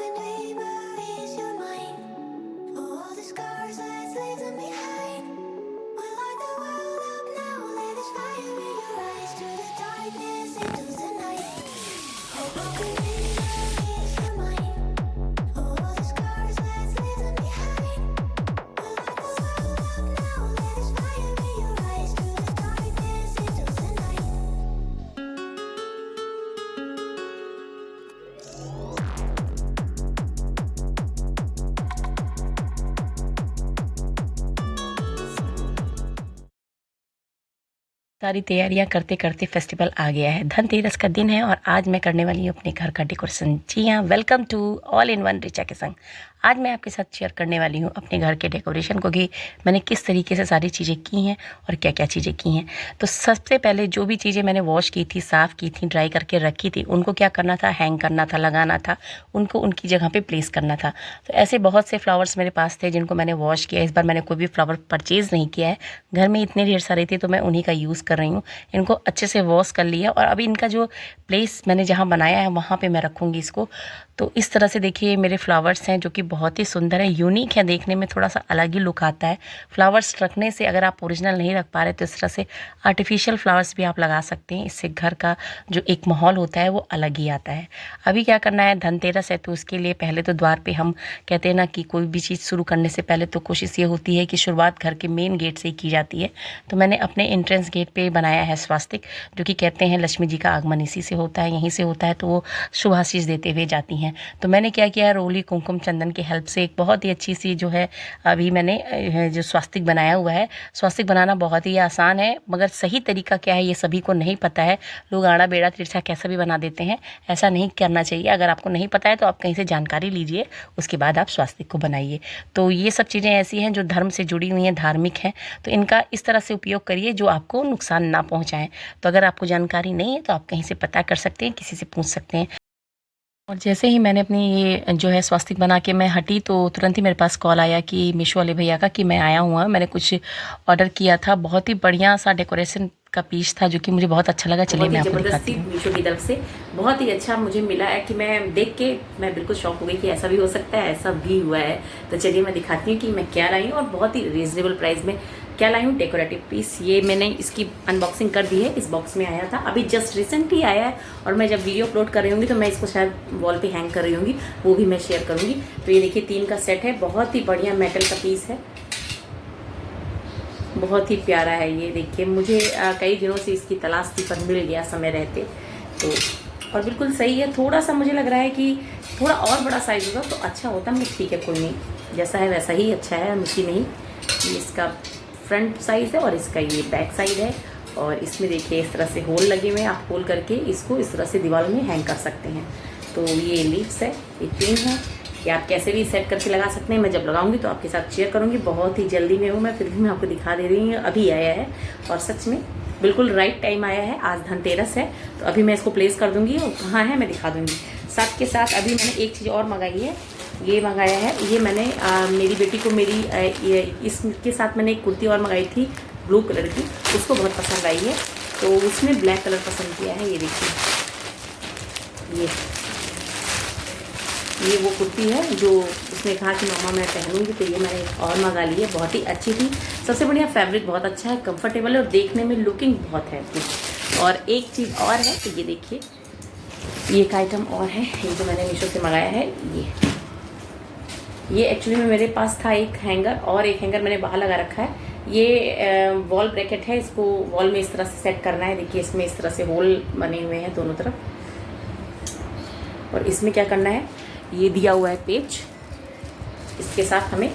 broken memories, your mind. All the scars, let's leave them behind. We light the world up now, let us fire in your eyes. To the darkness, into the night. All broken memories, your mind. All the scars, let's leave them behind. We light the world up now, let us fire in your eyes. To the darkness, into the night. सारी तैयारियां करते करते festival आ गया है। धनतेरस का दिन है और आज मैं करने वाली हूँ अपने घर का डेकोरेशन। जी हाँ, welcome to all in one Richa के संग। आज मैं आपके साथ शेयर करने वाली हूँ अपने घर के डेकोरेशन को कि मैंने किस तरीके से सारी चीज़ें की हैं और क्या क्या चीज़ें की हैं। तो सबसे पहले जो भी चीज़ें मैंने वॉश की थी, साफ़ की थी, ड्राई करके रखी थी, उनको क्या करना था, हैंग करना था, लगाना था, उनको उनकी जगह पे प्लेस करना था। तो ऐसे बहुत से फ्लावर्स मेरे पास थे जिनको मैंने वॉश किया। इस बार मैंने कोई भी फ्लावर परचेज़ नहीं किया है, घर में इतने ढेर सारे थे तो मैं उन्हीं का यूज़ कर रही हूँ। इनको अच्छे से वॉश कर लिया और अभी इनका जो प्लेस मैंने जहाँ बनाया है वहाँ पे मैं रखूँगी इसको। तो इस तरह से देखिए मेरे फ्लावर्स हैं जो कि बहुत ही सुंदर है, यूनिक है, देखने में थोड़ा सा अलग ही लुक आता है। फ्लावर्स रखने से अगर आप ओरिजिनल नहीं रख पा रहे तो इस तरह से आर्टिफिशियल फ्लावर्स भी आप लगा सकते हैं। इससे घर का जो एक माहौल होता है वो अलग ही आता है। अभी क्या करना है, धनतेरस है तो उसके लिए पहले तो द्वार पे हम कहते हैं ना कि कोई भी चीज़ शुरू करने से पहले तो कोशिश ये होती है कि शुरुआत घर के मेन गेट से ही की जाती है। तो मैंने अपने एंट्रेंस गेट पे बनाया है स्वास्तिक, जो कि कहते हैं लक्ष्मी जी का आगमन इसी से होता है, यहीं से होता है, तो वो शुभ आशीष देते हुए जाती हैं। तो मैंने क्या किया है, रोली कुमकुम चंदन की हेल्प से एक बहुत ही अच्छी सी जो है अभी मैंने जो स्वास्तिक बनाया हुआ है। स्वास्तिक बनाना बहुत ही आसान है, मगर सही तरीका क्या है ये सभी को नहीं पता है। लोग आड़ा बेड़ा तिरछा कैसा भी बना देते हैं, ऐसा नहीं करना चाहिए। अगर आपको नहीं पता है तो आप कहीं से जानकारी लीजिए, उसके बाद आप स्वास्तिक को बनाइए। तो ये सब चीज़ें ऐसी हैं जो धर्म से जुड़ी हुई हैं, धार्मिक हैं, तो इनका इस तरह से उपयोग करिए जो आपको नुकसान ना पहुँचाएँ। तो अगर आपको जानकारी नहीं है तो आप कहीं से पता कर सकते हैं, किसी से पूछ सकते हैं। और जैसे ही मैंने अपनी ये जो है स्वास्तिक बना के मैं हटी तो तुरंत ही मेरे पास कॉल आया कि मीशो वाले भैया का कि मैं आया हुआ, मैंने कुछ ऑर्डर किया था। बहुत ही बढ़िया सा डेकोरेशन का पीस था जो कि मुझे बहुत अच्छा लगा। चलिए मैं आपको दिखाती हूँ। मीशो की तरफ से बहुत ही अच्छा मुझे मिला है कि मैं देख के मैं बिल्कुल शॉक हो गई कि ऐसा भी हो सकता है, ऐसा भी हुआ है। तो चलिए मैं दिखाती हूँ कि मैं क्या लाई हूँ और बहुत ही रीजनेबल प्राइस में क्या लाई हूँ। डेकोरेटिव पीस ये मैंने इसकी अनबॉक्सिंग कर दी है, इस बॉक्स में आया था, अभी जस्ट रिसेंटली आया है। और मैं जब वीडियो अपलोड कर रही होंगी तो मैं इसको शायद वॉल पे हैंग कर रही होंगी, वो भी मैं शेयर करूँगी। तो ये देखिए 3 का सेट है, बहुत ही बढ़िया मेटल का पीस है, बहुत ही प्यारा है। ये देखिए मुझे कई दिनों से इसकी तलाश थी पर मिल गया समय रहते। तो और बिल्कुल सही है। थोड़ा सा मुझे लग रहा है कि थोड़ा और बड़ा साइज़ होगा तो अच्छा होता, मगर ठीक है कोई नहीं, जैसा है वैसा ही अच्छा है, मुझे नहीं। ये इसका फ्रंट साइज़ है और इसका ये बैक साइड है। और इसमें देखिए इस तरह से होल लगे हुए हैं, आप होल करके इसको इस तरह से दीवार में हैंग कर सकते हैं। तो ये लीव्स है, ये पिन है, कि आप कैसे भी सेट करके लगा सकते हैं। मैं जब लगाऊंगी तो आपके साथ शेयर करूंगी। बहुत ही जल्दी में हूँ मैं, फिर भी मैं आपको दिखा दे रही हूँ, अभी आया है और सच में बिल्कुल राइट टाइम आया है। आज धनतेरस है तो अभी मैं इसको प्लेस कर दूंगी और कहाँ है मैं दिखा दूंगी। साथ के साथ अभी मैंने एक चीज़ और मंगाई है, ये मंगाया है, ये मैंने मेरी बेटी को इसके साथ मैंने एक कुर्ती और मंगाई थी ब्लू कलर की, उसको बहुत पसंद आई है तो उसने ब्लैक कलर पसंद किया है। ये देखिए ये वो कुर्ती है जो उसने कहा कि मामा मैं पहनूंगी, तो ये मैंने एक और मंगा ली है, बहुत ही अच्छी थी। सबसे बढ़िया फैब्रिक बहुत अच्छा है, कंफर्टेबल है और देखने में लुकिंग बहुत है इसकी। और एक चीज़ और है, तो ये देखिए ये एक आइटम और है, ये जो मैंने मीशो से मंगाया है। ये एक्चुअली में मेरे पास था एक हैंगर, और एक हैंगर मैंने बाहर लगा रखा है। ये वॉल ब्रैकेट है, इसको वॉल में इस तरह से सेट करना है। देखिए इसमें इस तरह से होल बने हुए हैं दोनों तरफ, और इसमें क्या करना है, ये दिया हुआ है पेज, इसके साथ हमें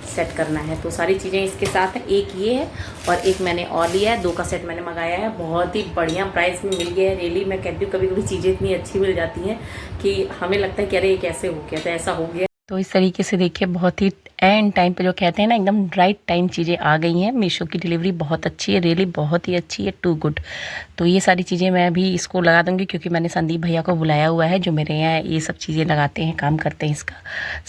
सेट करना है। तो सारी चीज़ें इसके साथ है, एक ये है और एक मैंने और लिया है, 2 का सेट मैंने मंगाया है। बहुत ही बढ़िया प्राइस में मिल गया है। रियली मैं कहती हूँ कभी कभी चीज़ें इतनी अच्छी मिल जाती हैं कि हमें लगता है कि अरे ये कैसे हो गया, तो ऐसा हो गया। तो इस तरीके से देखिए बहुत ही एंड टाइम पे जो कहते हैं ना, एकदम राइट टाइम चीज़ें आ गई हैं। मीशो की डिलीवरी बहुत अच्छी है, रियली बहुत ही अच्छी है, टू गुड। तो ये सारी चीज़ें मैं अभी इसको लगा दूंगी क्योंकि मैंने संदीप भैया को बुलाया हुआ है जो मेरे यहाँ ये सब चीज़ें लगाते हैं, काम करते हैं इसका।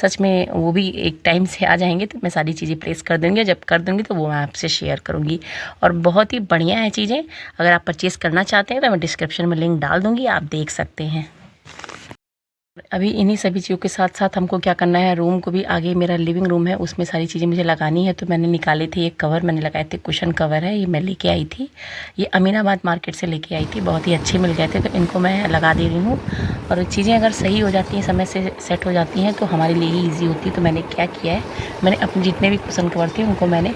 सच में वो भी एक टाइम से आ जाएंगे तो मैं सारी चीज़ें प्लेस कर दूँगी, जब कर दूँगी तो वो मैं आपसे शेयर करूँगी। और बहुत ही बढ़िया है चीज़ें, अगर आप परचेज़ करना चाहते हैं तो मैं डिस्क्रिप्शन में लिंक डाल दूँगी, आप देख सकते हैं। अभी इन्हीं सभी चीज़ों के साथ साथ हमको क्या करना है, रूम को भी, आगे मेरा लिविंग रूम है उसमें सारी चीज़ें मुझे लगानी है। तो मैंने निकाले थे, एक कवर मैंने लगाए थे, कुशन कवर है, ये मैं लेके आई थी, ये अमीनाबाद मार्केट से लेके आई थी, बहुत ही अच्छे मिल गए थे। तो इनको मैं लगा दे रही हूँ और चीज़ें अगर सही हो जाती हैं, समय से सेट हो जाती हैं तो हमारे लिए ही ईजी होती है। तो मैंने क्या किया है, मैंने अपने जितने भी कुशन कवर थे उनको मैंने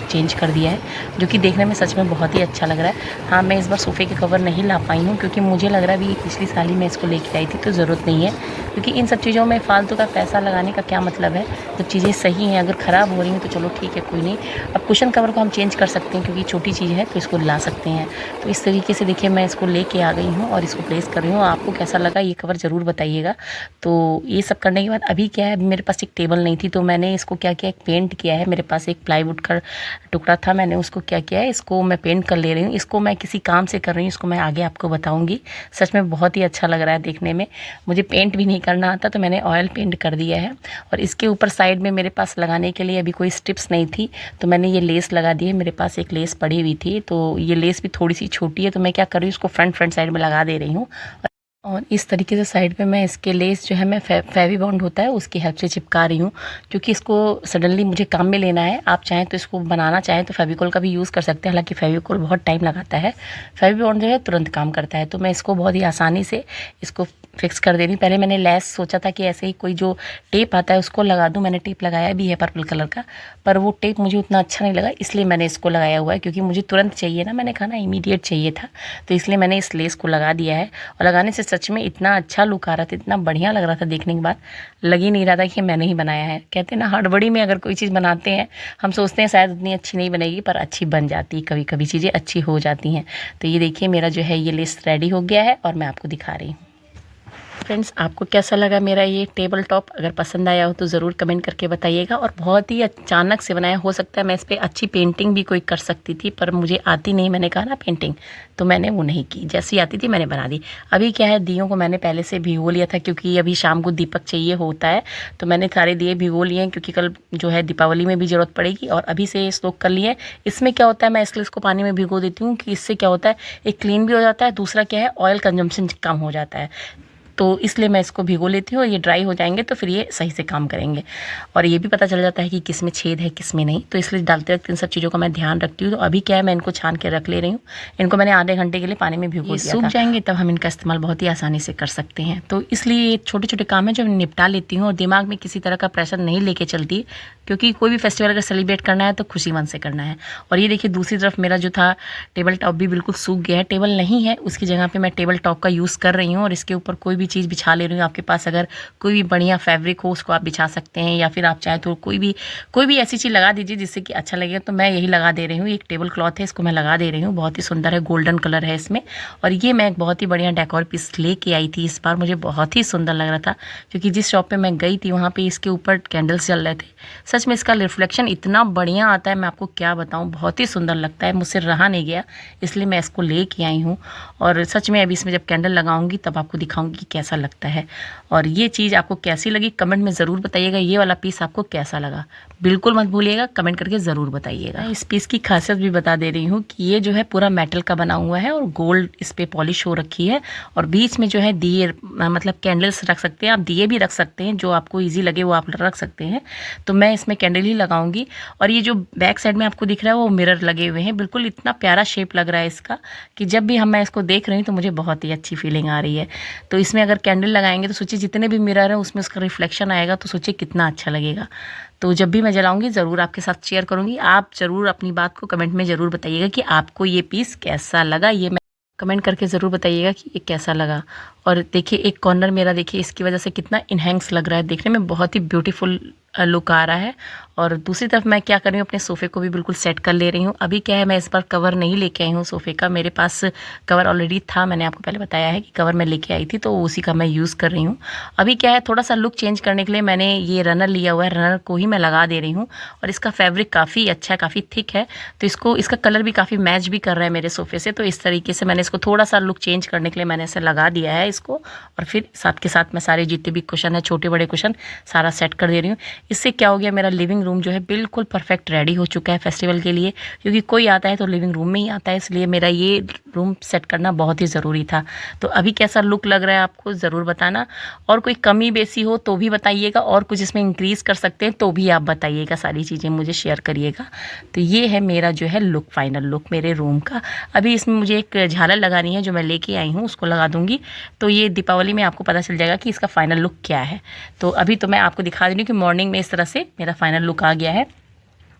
चेंज कर दिया है, जो कि देखने में सच में बहुत ही अच्छा लग रहा है। हाँ, मैं इस बार सोफ़े के कवर नहीं ला पाई हूँ क्योंकि मुझे लग रहा है अभी पिछली साल ही मैं इसको लेके आई थी, तो ज़रूरत नहीं है, क्योंकि इन सब चीज़ों में फालतू का पैसा लगाने का क्या मतलब है। जब चीज़ें सही हैं, अगर ख़राब हो रही हैं तो चलो ठीक है, कोई नहीं। अब कुशन कवर को हम चेंज कर सकते हैं क्योंकि छोटी चीज़ है, तो इसको ला सकते हैं। तो इस तरीके से देखिए मैं इसको लेके आ गई हूँ और इसको प्लेस कर रही हूँ। आपको कैसा लगा ये कवर ज़रूर बताइएगा। तो ये सब करने के बाद अभी क्या है, अभी मेरे पास एक टेबल नहीं थी, तो मैंने इसको क्या किया, एक पेंट किया है। मेरे पास एक प्लाईवुड का टुकड़ा था, मैंने उसको क्या किया है, इसको मैं पेंट कर ले रही हूँ। इसको मैं किसी काम से कर रही हूँ, इसको मैं आगे आपको बताऊँगी। सच में बहुत ही अच्छा लग रहा है देखने में। मुझे पेंट भी नहीं करना आता तो मैंने ऑयल पेंट कर दिया है। और इसके ऊपर साइड में मेरे पास लगाने के लिए अभी कोई स्ट्रिप्स नहीं थी, तो मैंने ये लेस लगा दी है। मेरे पास एक लेस पड़ी हुई थी, तो ये लेस भी थोड़ी सी छोटी है, तो मैं क्या कर रही हूँ, इसको फ्रंट साइड में लगा दे रही हूँ। और इस तरीके से साइड पे मैं इसके लेस जो है मैं फेवी बॉन्ड होता है उसकी हेल्प से चिपका रही हूँ, क्योंकि इसको सडनली मुझे काम में लेना है। आप चाहें तो इसको बनाना चाहें तो फेविकोल का भी यूज़ कर सकते हैं, हालांकि फेविकोल बहुत टाइम लगाता है, फेवी बॉन्ड जो है तुरंत काम करता है। तो मैं इसको बहुत ही आसानी से इसको फिक्स कर दे रही हूँ। पहले मैंने लेस सोचा था कि ऐसे ही कोई जो टेप आता है उसको लगा दूँ, मैंने टेप लगाया भी है पर्पल कलर का, पर वो टेप मुझे उतना अच्छा नहीं लगा, इसलिए मैंने इसको लगाया हुआ है, क्योंकि मुझे तुरंत चाहिए ना, मैंने कहा ना इमीडिएट चाहिए था, तो इसलिए मैंने इस लेस को लगा दिया है। और लगाने से सच में इतना अच्छा लुक आ रहा था, इतना बढ़िया लग रहा था, देखने के बाद लग ही नहीं रहा था कि मैंने ही बनाया है। कहते हैं ना, हड़बड़ी में अगर कोई चीज़ बनाते हैं, हम सोचते हैं शायद उतनी अच्छी नहीं बनेगी, पर अच्छी बन जाती है, कभी कभी चीज़ें अच्छी हो जाती हैं। तो ये देखिए मेरा जो है ये लेस रेडी हो गया है और मैं आपको दिखा रही हूँ। फ्रेंड्स, आपको कैसा लगा मेरा ये टेबल टॉप? अगर पसंद आया हो तो ज़रूर कमेंट करके बताइएगा। और बहुत ही अचानक से बनाया, हो सकता है मैं इस पर अच्छी पेंटिंग भी कोई कर सकती थी, पर मुझे आती नहीं, मैंने कहा ना पेंटिंग, तो मैंने वो नहीं की, जैसी आती थी मैंने बना दी। अभी क्या है, दियों को मैंने पहले से भिगो लिया था, क्योंकि अभी शाम को दीपक चाहिए होता है, तो मैंने सारे दिए भिगो लिए हैं, क्योंकि कल जो है दीपावली में भी ज़रूरत पड़ेगी, और अभी से स्टॉक कर लिए। इसमें क्या होता है, मैं इसलिए इसको पानी में भिगो देती हूँ कि इससे क्या होता है, एक क्लीन भी हो जाता है, दूसरा क्या है ऑयल कंजम्पशन कम हो जाता है, तो इसलिए मैं इसको भिगो लेती हूँ। ये ड्राई हो जाएंगे तो फिर ये सही से काम करेंगे, और ये भी पता चल जाता है कि किस में छेद है किस में नहीं, तो इसलिए डालते वक्त इन सब चीज़ों का मैं ध्यान रखती हूँ। तो अभी क्या है, मैं इनको छान के रख ले रही हूँ। इनको मैंने आधे घंटे के लिए पानी में भिगो दिया, सूख जाएंगे तब हम इनका इस्तेमाल बहुत ही आसानी से कर सकते हैं। तो इसलिए ये छोटे छोटे काम है जो मैं निपटा लेती हूँ, और दिमाग में किसी तरह का प्रेशर नहीं लेके चलती, क्योंकि कोई भी फेस्टिवल अगर सेलिब्रेट करना है तो खुशी मन से करना है। और ये देखिए दूसरी तरफ मेरा जो था टेबल टॉप भी बिल्कुल सूख गया है, टेबल नहीं है, उसकी जगह पे मैं टेबल टॉप का यूज़ कर रही हूँ, और इसके ऊपर कोई भी चीज़ बिछा ले रही हूँ। आपके पास अगर कोई भी बढ़िया फैब्रिक हो उसको आप बिछा सकते हैं, या फिर आप चाहे तो कोई भी ऐसी चीज़ लगा दीजिए जिससे कि अच्छा लगेगा। तो मैं यही लगा दे रही हूँ, एक टेबल क्लॉथ है, इसको मैं लगा दे रही हूँ, बहुत ही सुंदर है, गोल्डन कलर है इसमें। और ये मैं एक बहुत ही बढ़िया डेकोर पीस लेके आई थी इस बार, मुझे बहुत ही सुंदर लग रहा था, क्योंकि जिस शॉप पे मैं गई थी वहाँ पे इसके ऊपर कैंडल्स जल रहे थे। सच में इसका रिफ्लेक्शन इतना बढ़िया आता है, मैं आपको क्या बताऊँ, बहुत ही सुंदर लगता है, मुझसे रहा नहीं गया, इसलिए मैं इसको लेके आई हूँ। और सच में अभी इसमें जब कैंडल लगाऊंगी तब आपको दिखाऊंगी कैसा लगता है। और ये चीज़ आपको कैसी लगी कमेंट में ज़रूर बताइएगा। ये वाला पीस आपको कैसा लगा बिल्कुल मत भूलिएगा, कमेंट करके ज़रूर बताइएगा। इस पीस की खासियत भी बता दे रही हूँ कि ये जो है पूरा मेटल का बना हुआ है, और गोल्ड इस पर पॉलिश हो रखी है, और बीच में जो है दिए, मतलब कैंडल्स रख सकते हैं आप, दिए भी रख सकते हैं, जो आपको ईजी लगे वो आप रख सकते हैं। तो मैं इसमें कैंडल ही लगाऊंगी। और ये जो बैक साइड में आपको दिख रहा है वो मिरर लगे हुए हैं, बिल्कुल इतना प्यारा शेप लग रहा है इसका कि जब भी मैं इसको देख रही हूँ तो मुझे बहुत ही अच्छी फीलिंग आ रही है। तो इसमें अगर कैंडल लगाएंगे तो सोचिए जितने भी मिरर है उसमें उसका रिफ्लेक्शन आएगा, तो सोचिए कितना अच्छा लगेगा। तो जब भी मैं जलाऊंगी ज़रूर आपके साथ शेयर करूंगी। आप ज़रूर अपनी बात को कमेंट में ज़रूर बताइएगा कि आपको ये पीस कैसा लगा, ये मैं कमेंट करके ज़रूर बताइएगा कि ये कैसा लगा। और देखिए एक कॉर्नर मेरा देखिए इसकी वजह से कितना इनहेंस लग रहा है, देखने में बहुत ही ब्यूटीफुल लुक आ रहा है। और दूसरी तरफ मैं क्या कर रही हूँ, अपने सोफ़े को भी बिल्कुल सेट कर ले रही हूँ। अभी क्या है, मैं इस बार कवर नहीं लेके आई हूँ सोफ़े का, मेरे पास कवर ऑलरेडी था, मैंने आपको पहले बताया है कि कवर मैं लेके आई थी, तो उसी का मैं यूज़ कर रही हूँ। अभी क्या है, थोड़ा सा लुक चेंज करने के लिए मैंने ये रनर लिया हुआ है, रनर को ही मैं लगा दे रही हूँ। और इसका फैब्रिक काफ़ी अच्छा है, काफ़ी थिक है, तो इसका कलर भी काफ़ी मैच भी कर रहा है मेरे सोफ़े से। तो इस तरीके से मैंने इसको थोड़ा सा लुक चेंज करने के लिए मैंने इसे लगा दिया है। इसको और फिर साथ के साथ मैं सारे जितने भी कुशन है, छोटे बड़े कुशन, सारा सेट कर दे रही हूँ। इससे क्या हो गया, मेरा लिविंग रूम जो है बिल्कुल परफेक्ट रेडी हो चुका है फेस्टिवल के लिए, क्योंकि कोई आता है तो लिविंग रूम में ही आता है, इसलिए मेरा ये रूम सेट करना बहुत ही ज़रूरी था। तो अभी कैसा लुक लग रहा है आपको ज़रूर बताना, और कोई कमी बेसी हो तो भी बताइएगा, और कुछ इसमें इंक्रीज़ कर सकते हैं तो भी आप बताइएगा, सारी चीज़ें मुझे शेयर करिएगा। तो ये है मेरा जो है लुक, फाइनल लुक मेरे रूम का। अभी इसमें मुझे एक झालर लगानी है जो मैं लेके आई हूँ, उसको लगा दूँगी, तो ये दीपावली में आपको पता चल जाएगा कि इसका फाइनल लुक क्या है। तो अभी तो मैं आपको दिखा रही हूँ कि मॉर्निंग में इस तरह से मेरा फाइनल लुक आ गया है।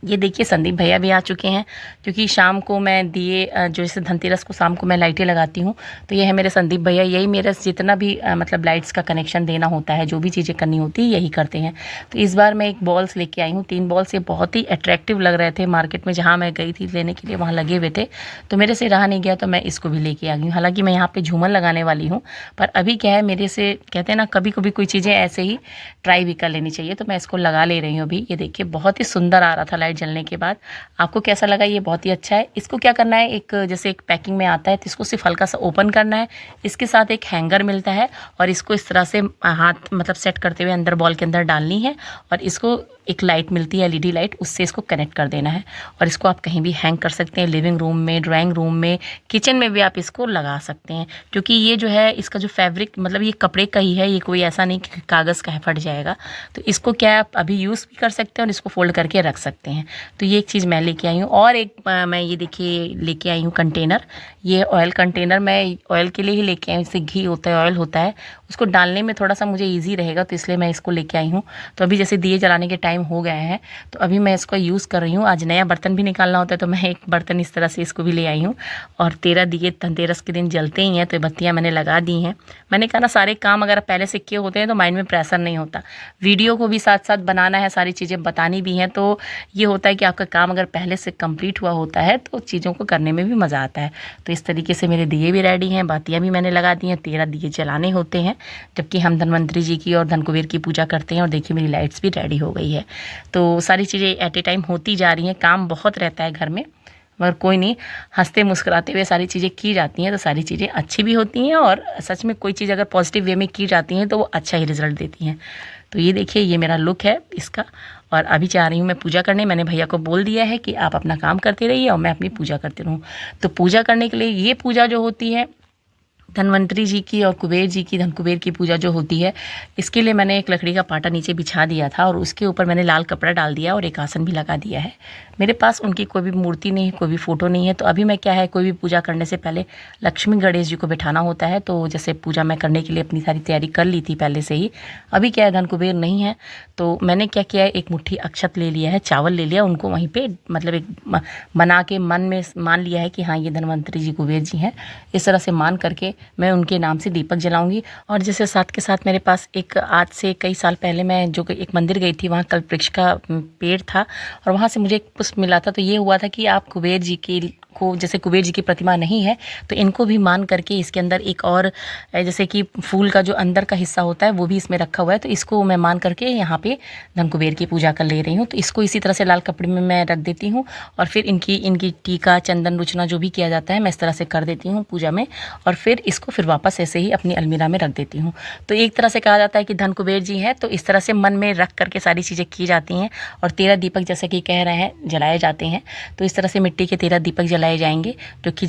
ये देखिए संदीप भैया भी आ चुके हैं, क्योंकि शाम को मैं दिए जो जैसे धनतेरस को शाम को मैं लाइटें लगाती हूँ, तो ये है मेरे संदीप भैया। यही मेरा जितना भी मतलब लाइट्स का कनेक्शन देना होता है, जो भी चीज़ें करनी होती है यही करते हैं। तो इस बार मैं एक बॉल्स लेके आई हूँ, 3 बॉल्स। ये बहुत ही अट्रैक्टिव लग रहे थे, मार्केट में जहाँ मैं गई थी लेने के लिए वहाँ लगे हुए थे, तो मेरे से रहा नहीं गया, तो मैं इसको भी लेके आ गई हूँ। हालाँकि मैं यहाँ पर झूमर लगाने वाली हूँ, पर अभी क्या है, मेरे से कहते हैं ना कभी कभी कोई चीज़ें ऐसे ही ट्राई भी कर लेनी चाहिए, तो मैं इसको लगा ले रही हूँ अभी। ये देखिए बहुत ही सुंदर आ रहा था लाइट जलने के बाद। आपको कैसा लगा, ये बहुत ही अच्छा है। इसको क्या करना है, एक जैसे एक पैकिंग में आता है, तो इसको सिर्फ हल्का सा ओपन करना है। इसके साथ एक हैंगर मिलता है, और इसको इस तरह से हाथ मतलब सेट करते हुए अंदर बॉल के अंदर डालनी है, और इसको एक लाइट मिलती है एलईडी लाइट, उससे इसको कनेक्ट कर देना है। और इसको आप कहीं भी हैंग कर सकते हैं, लिविंग रूम में, ड्राइंग रूम में, किचन में भी आप इसको लगा सकते हैं। क्योंकि ये जो है इसका जो फैब्रिक मतलब ये कपड़े का ही है, ये कोई ऐसा नहीं कि कागज़ का है फट जाएगा। तो इसको क्या है, आप अभी यूज़ भी कर सकते हैं और इसको फोल्ड करके रख सकते हैं। तो ये एक चीज़ मैं लेके आई हूँ। और एक मैं ये देखिए लेके आई हूँ कंटेनर, ये ऑयल कंटेनर मैं ऑयल के लिए ही लेके आई हूँ। इससे घी होता है, ऑयल होता है, उसको डालने में थोड़ा सा मुझे ईजी रहेगा, तो इसलिए मैं इसको लेके आई हूँ। तो अभी जैसे दिए जलाने के टाइम हो गए हैं, तो अभी मैं इसको यूज़ कर रही हूँ। आज नया बर्तन भी निकालना होता है, तो मैं एक बर्तन इस तरह से इसको भी ले आई हूँ। और 13 दिए धनतेरस के दिन जलते ही हैं, तो बत्तियाँ मैंने लगा दी हैं। मैंने कहा ना, सारे काम अगर पहले से किए होते हैं तो माइंड में प्रेशर नहीं होता। वीडियो को भी साथ साथ बनाना है, सारी चीज़ें बतानी भी हैं, तो ये होता है कि आपका काम अगर पहले से कंप्लीट हुआ होता है तो चीज़ों को करने में भी मज़ा आता है। तो इस तरीके से मेरे दिए भी रेडी हैं, बातियाँ भी मैंने लगा दी हैं। 13 दिए जलाने होते हैं, जबकि हम धनवंतरी जी की और धन कुबेर की पूजा करते हैं। और देखिए मेरी लाइट्स भी रेडी हो गई है। तो सारी चीज़ें एट ए टाइम होती जा रही हैं। काम बहुत रहता है घर में, मगर कोई नहीं, हंसते मुस्कुराते हुए सारी चीज़ें की जाती हैं, तो सारी चीज़ें अच्छी भी होती हैं। और सच में कोई चीज़ अगर पॉजिटिव वे में की जाती हैं तो वो अच्छा ही रिजल्ट देती हैं। तो ये देखिए ये मेरा लुक है इसका। और अभी जा रही हूँ मैं पूजा करने। मैंने भैया को बोल दिया है कि आप अपना काम करते रहिए और मैं अपनी पूजा करती रहूँ। तो पूजा करने के लिए ये पूजा जो होती है धनवंतरी जी की और कुबेर जी की, धन कुबेर की पूजा जो होती है, इसके लिए मैंने एक लकड़ी का पाटा नीचे बिछा दिया था, और उसके ऊपर मैंने लाल कपड़ा डाल दिया और एक आसन भी लगा दिया है। मेरे पास उनकी कोई भी मूर्ति नहीं है, कोई भी फ़ोटो नहीं है। तो अभी मैं क्या है, कोई भी पूजा करने से पहले लक्ष्मी गणेश जी को बिठाना होता है। तो जैसे पूजा मैं करने के लिए अपनी सारी तैयारी कर ली थी पहले से ही। अभी क्या है, धन कुबेर नहीं है, तो मैंने क्या किया है, एक मुट्ठी अक्षत ले लिया है, चावल ले लिया, उनको वहीं पे मतलब एक बना के मन में मान लिया है कि हाँ ये धनवंतरी जी कुबेर जी हैं। इस तरह से मान करके मैं उनके नाम से दीपक जलाऊंगी। और जैसे साथ के साथ मेरे पास एक आज से कई साल पहले मैं जो एक मंदिर गई थी, वहाँ कल्पवृक्ष का पेड़ था, और वहाँ से मुझे एक पुष्प मिला था। तो ये हुआ था कि आप कुबेर जी की को, जैसे कुबेर जी की प्रतिमा नहीं है तो इनको भी मान करके इसके अंदर एक और जैसे कि फूल का जो अंदर का हिस्सा होता है वो भी इसमें रखा हुआ है। तो इसको मैं मान करके यहाँ पे धन कुबेर की पूजा कर ले रही हूँ। तो इसको इसी तरह से लाल कपड़े में मैं रख देती हूँ, और फिर इनकी टीका चंदन रुचना जो भी किया जाता है मैं इस तरह से कर देती हूँ पूजा में, और फिर इसको फिर वापस ऐसे ही अपनी अलमीरा में रख देती हूँ। तो एक तरह से कहा जाता है कि धन कुबेर जी हैं, तो इस तरह से मन में रख करके सारी चीज़ें की जाती हैं। और 13 दीपक जैसे कि कह रहे हैं जलाए जाते हैं, तो इस तरह से मिट्टी के 13 दीपक जलाए जाएंगे, जो कि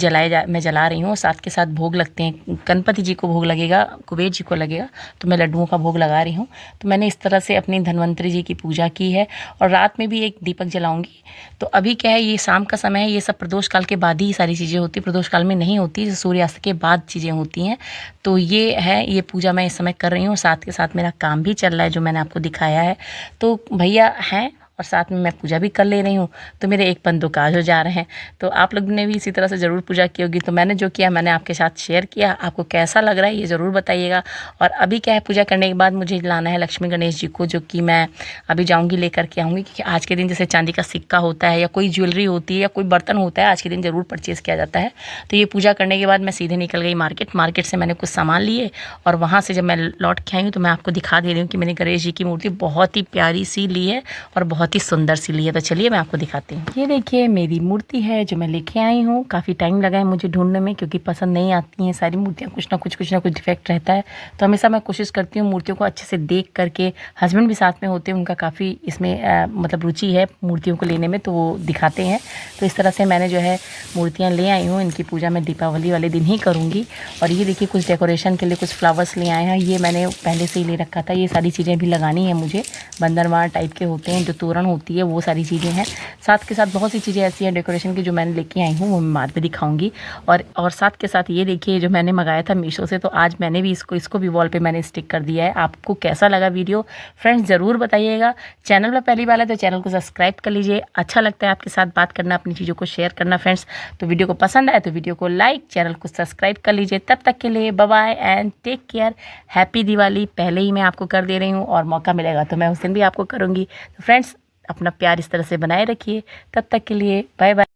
मैं जला रही हूँ। साथ के साथ भोग लगते हैं, गणपति जी को भोग लगेगा, कुबेर जी को लगेगा, तो मैं लड्डुओं का भोग लगा रही हूँ। तो मैंने इस तरह से अपनी धनवंतरी जी की पूजा की है, और रात में भी एक दीपक जलाऊंगी। तो अभी क्या है, ये शाम का समय है, ये सब प्रदोष काल के बाद ही सारी चीज़ें होती, प्रदोष काल में नहीं होती, सूर्यास्त के बाद चीज़ें होती हैं। तो ये है, ये पूजा मैं इस समय कर रही हूँ। साथ के साथ मेरा काम भी चल रहा है जो मैंने आपको दिखाया है। तो भैया हैं और साथ में मैं पूजा भी कर ले रही हूँ, तो मेरे एक पंदो काज हो जा रहे हैं। तो आप लोग ने भी इसी तरह से ज़रूर पूजा की होगी। तो मैंने जो किया मैंने आपके साथ शेयर किया, आपको कैसा लग रहा है ये ज़रूर बताइएगा। और अभी क्या है, पूजा करने के बाद मुझे लाना है लक्ष्मी गणेश जी को, जो कि मैं अभी जाऊँगी लेकर के आऊँगी। क्योंकि आज के दिन जैसे चांदी का सिक्का होता है या कोई ज्वेलरी होती है या कोई बर्तन होता है, आज के दिन ज़रूर परचेज़ किया जाता है। तो ये पूजा करने के बाद मैं सीधे निकल गई मार्केट से मैंने कुछ सामान लिए, और वहाँ से जब मैं लौट के आई हूँ तो मैं आपको दिखा दे रही हूँ कि मैंने गणेश जी की मूर्ति बहुत ही प्यारी सी ली है और बहुत बहुत ही सुंदर सी ली है। तो चलिए मैं आपको दिखाती हूँ। ये देखिए मेरी मूर्ति है जो मैं लेके आई हूँ। काफ़ी टाइम लगा है मुझे ढूंढने में, क्योंकि पसंद नहीं आती हैं सारी मूर्तियाँ, कुछ ना कुछ डिफेक्ट रहता है। तो हमेशा मैं कोशिश करती हूँ मूर्तियों को अच्छे से देख करके, हस्बैंड भी साथ में होते हैं, उनका काफ़ी इसमें मतलब रुचि है मूर्तियों को लेने में, तो वो दिखाते हैं। तो इस तरह से मैंने जो है मूर्तियाँ ले आई हूँ। इनकी पूजा मैं दीपावली वाले दिन ही करूँगी। और ये देखिए कुछ डेकोरेशन के लिए कुछ फ्लावर्स ले आए हैं, ये मैंने पहले से ही ले रखा था। ये सारी चीज़ें भी लगानी है मुझे, बंदरवार टाइप के होते हैं, जो तोरण होती है वो सारी चीज़ें हैं। साथ के साथ बहुत सी चीज़ें ऐसी हैं डेकोरेशन की जो मैंने लेके आई हूँ, वो मैं बाद में दिखाऊंगी। और साथ के साथ ये देखिए जो मैंने मंगाया था मीशो से, तो आज मैंने भी इसको भी वॉल पे मैंने स्टिक कर दिया है। आपको कैसा लगा वीडियो फ्रेंड्स ज़रूर बताइएगा। चैनल में पहली बार है तो चैनल को सब्सक्राइब कर लीजिए। अच्छा लगता है आपके साथ बात करना, अपनी चीज़ों को शेयर करना फ्रेंड्स। तो वीडियो को पसंद आए तो वीडियो को लाइक, चैनल को सब्सक्राइब कर लीजिए। तब तक के लिए bye bye and take care. Happy Diwali पहले ही मैं आपको कर दे रही हूँ, और मौका मिलेगा तो मैं उस दिन भी आपको करूँगी। तो फ्रेंड्स अपना प्यार इस तरह से बनाए रखिए। तब तक के लिए बाय बाय।